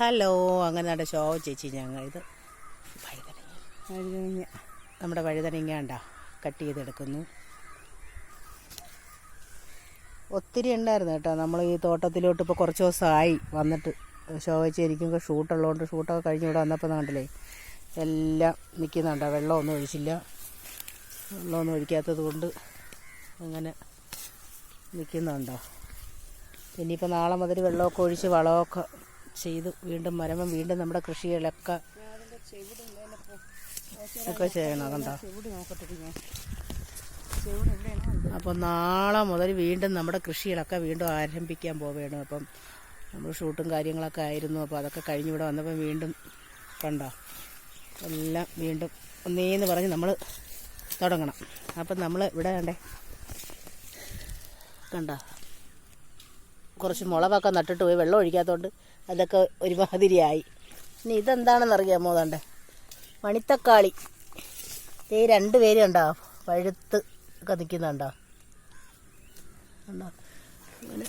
Hello, അങ്ങനെ നമ്മുടെ show ചേച്ചി ഞങ്ങൾ ഇത് വഴുതനങ്ങ നമ്മുടെ വഴുതനങ്ങ ഉണ്ടോ കട്ട് ചെയ്തെടുക്കുന്നു. ഒത്തിരി ഉണ്ടായിരുന്നു കേട്ടോ. നമ്മൾ ഈ തോട്ടത്തിലോട്ട് ഇപ്പോൾ കുറച്ച് ദിവസമായി വന്നിട്ട്. ഷോവച്ച് എനിക്കൊക്കെ ഷൂട്ടുള്ളതുകൊണ്ട് ഷൂട്ടൊക്കെ കഴിഞ്ഞ് ഇവിടെ വന്നപ്പോൾ കണ്ടില്ലേ എല്ലാം നിൽക്കുന്നുണ്ടോ. വെള്ളമൊന്നും ഒഴിച്ചില്ല. വെള്ളമൊന്നും ഒഴിക്കാത്തത് കൊണ്ട് അങ്ങനെ നിൽക്കുന്നുണ്ടോ. ഇനിയിപ്പോൾ നാളെ മുതൽ വെള്ളമൊക്കെ ഒഴിച്ച് വളമൊക്കെ ചെയ്ത് വീണ്ടും മരമ്പം വീണ്ടും നമ്മുടെ കൃഷികളൊക്കെ ഒക്കെ ചെയ്യണം. കണ്ടോ. അപ്പോൾ നാളെ മുതൽ വീണ്ടും നമ്മുടെ കൃഷികളൊക്കെ വീണ്ടും ആരംഭിക്കാൻ പോവുകയാണ്. അപ്പം നമ്മൾ ഷൂട്ടും കാര്യങ്ങളൊക്കെ ആയിരുന്നു. അപ്പോൾ അതൊക്കെ കഴിഞ്ഞ് ഇവിടെ വന്നപ്പോൾ വീണ്ടും കണ്ടോ എല്ലാം വീണ്ടും ഒന്നേന്ന് പറഞ്ഞ് നമ്മൾ തുടങ്ങണം. അപ്പം നമ്മൾ ഇവിടെ കണ്ടേ കണ്ടോ കുറച്ച് മുളകൊക്കെ നട്ടിട്ട് പോയി വെള്ളം ഒഴിക്കാത്തതുകൊണ്ട് അതൊക്കെ ഒരുമാതിരിയായി. ഇനി ഇതെന്താണെന്നറിയാമോ? കണ്ടേ മണിത്തക്കാളി. ഈ 2 പേര് കണ്ടോ പഴുത്ത് ഒക്കെ നിൽക്കുന്നുണ്ടോ. കണ്ടോ ഇങ്ങനെ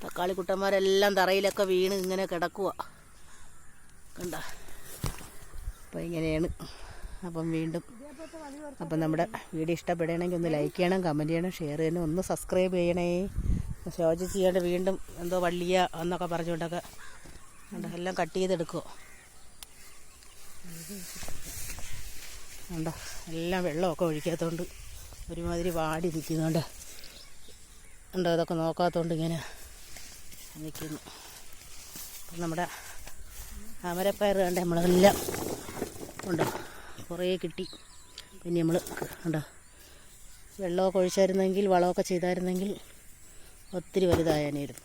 തക്കാളി കുട്ടന്മാരെല്ലാം തറയിലൊക്കെ വീണ് ഇങ്ങനെ കിടക്കുക കണ്ടോ. അപ്പോൾ ഇങ്ങനെയാണ്. അപ്പം വീണ്ടും അപ്പം നമ്മുടെ വീഡിയോ ഇഷ്ടപ്പെടുകയാണെങ്കിൽ ഒന്ന് ലൈക്ക് ചെയ്യണം, കമൻറ്റ് ചെയ്യണം, ഷെയർ ചെയ്യണം, ഒന്ന് സബ്സ്ക്രൈബ് ചെയ്യണേ. ഷോജി ചെയ്യാണ്ട് വീണ്ടും എന്തോ വള്ളിയ എന്നൊക്കെ പറഞ്ഞുകൊണ്ടൊക്കെ എല്ലാം കട്ട് ചെയ്തെടുക്കുമോ. കണ്ടോ എല്ലാം വെള്ളമൊക്കെ ഒഴിക്കാത്തതുകൊണ്ട് ഒരുമാതിരി വാടി നിൽക്കുന്നുണ്ട്. ഉണ്ടോ ഇതൊക്കെ നോക്കാത്തതുകൊണ്ട് ഇങ്ങനെ നിൽക്കുന്നു. നമ്മുടെ അമരപ്പയർ കണ്ടേ നമ്മളെല്ലാം ഉണ്ടോ കുറേ കിട്ടി. പിന്നെ നമ്മൾ ഉണ്ടോ വെള്ളമൊക്കെ ഒഴിച്ചായിരുന്നെങ്കിൽ വളമൊക്കെ ചെയ്തായിരുന്നെങ്കിൽ ഒത്തിരി വലുതായാനായിരുന്നു.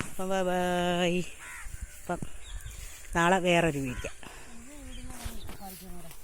അപ്പം ബൈ. അപ്പം നാളെ വേറൊരു വീഡിയോ.